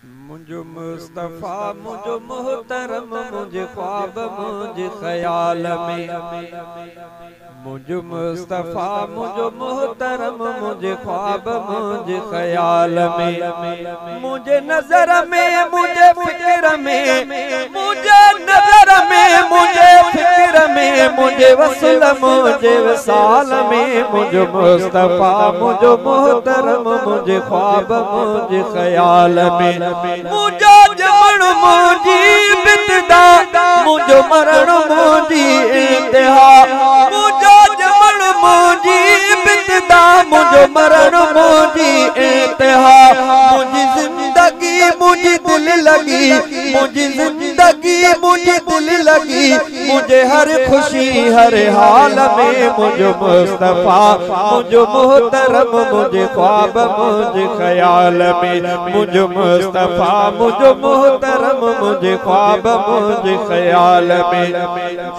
मुझो मुस्तफा मुझो मोहतरम मुझे ख्वाब मुझे ख्याल में मुझो मुस्तफा मुझो मोहतरम मुझे ख्वाब मुझे ख्याल में मुझे नजर में मुझे फिक्र में मुझे नजर में मुझे फिक्र में मुझे वसल मुझे वसाल में मुझो मुस्तफा मुझो मोहतरम मुझे ख्वाब मुझे ख्याल में मुझो जमण मुझी बितदा मुझो मरण मुझी इंतहा मुझो जमण मुझी बितदा मुझो मरण मुझी इंतहा मुझी जिंदगी मुझी दिल लगी मुझी जिंदगी मुझी दिल लगी मुझे हर खुशी हर हाल में मुझो मुस्तफा मुझो मोहतरम मुझे ख्वाब मुझे ख्याल में मुझो मुस्तफा मुझो मोहतरम मुझे ख्वाब मुझे ख्याल में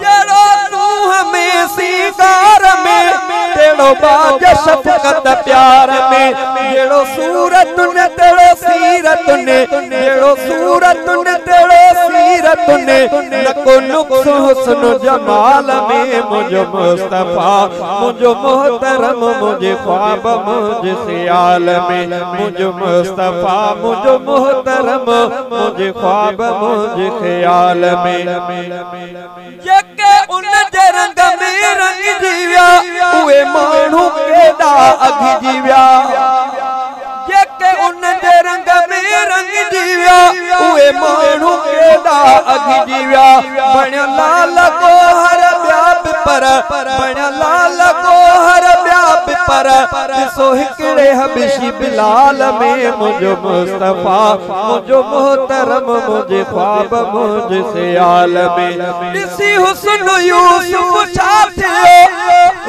जरो तू हमें सिंगार में तेड़ो बाज शफकत प्यार में जेड़ो सूरत ने तेड़ो सीरत ने जेड़ो सूरत ने तेड़ो सीरत ने नको नुक्स हुस्न जमाल में मुझो मुस्तफा मुझो मोहतरम मुझे ख्वाब मुझे ख्याल में मुझो मुस्तफा मुझो मोहतरम मुझे ख्वाब मुझे ख्याल में जके उन जे रंग में रंग जीव्या उए मानू केदा अघ जीव्या जके उन जे रंग में रंग जीव्या उए मानू केदा अघ जीव्या बण्या लाल को हर व्याप पर बण्या लाल को हर व्याप पर सो हिकड़े हबशी बिलाल में मुझो मुस्तफा मुझो मोहतरम मुझे ख्वाब मुझे ख्याल में दिसी हुस्न यूसुफ छा थियो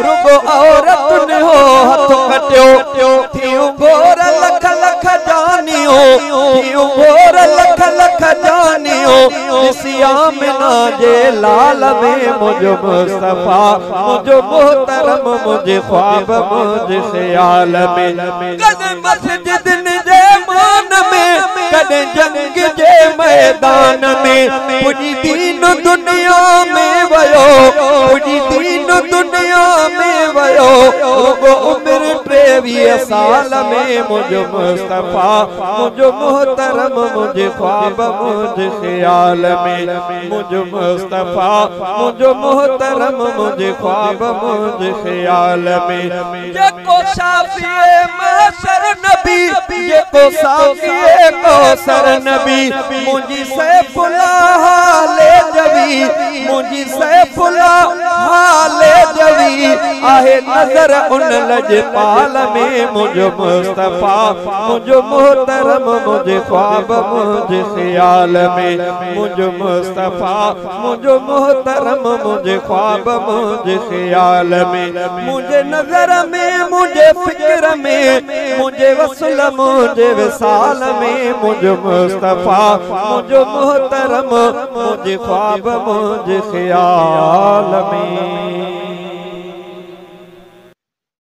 रुगो औरत ने हो हथ कटियो थियो गोर लख लख जानियो थियो गोर लख लख जानियो दिसी आमिना जे लाल में मुझो मुस्तफा मुझो मोहतरम मुझे ख्वाब मुझे ख्याल में कदे मस्जिद जे मान में कदे जंग जे मैदान में पूरी दीन दुनिया में वयो पूरी दीन दुनिया में वयो रुगो उम्र 23 साल में मुझो मुस्तफा मुझो मोहतरम मुझे ख्वाब मुझे ख्याल में मुझो मुस्तफा मुझो मोहतरम मुझे ख्वाब मुझे ख्याल में जेको शाफिए महशर नबी जेको शाफिए कौसर नबी मुझी सैफुल्ला हाले जवी मुझी सैफुल्ला हाले जवी आहे नजर उन लजपाल में मुझो मुस्तफा मुझो मोहतरम मुझे ख्वाब मुझे ख्याल में मुझो मुस्तफा मुझो मोहतरम मुझे ख्वाब मुझे ख्याल में मुझे नजर में मुझे फिक्र में मुझे वसल मुझे विसाल में मुझो मुस्तफा मुझो मोहतरम मुझे ख्वाब मुझे ख्याल में।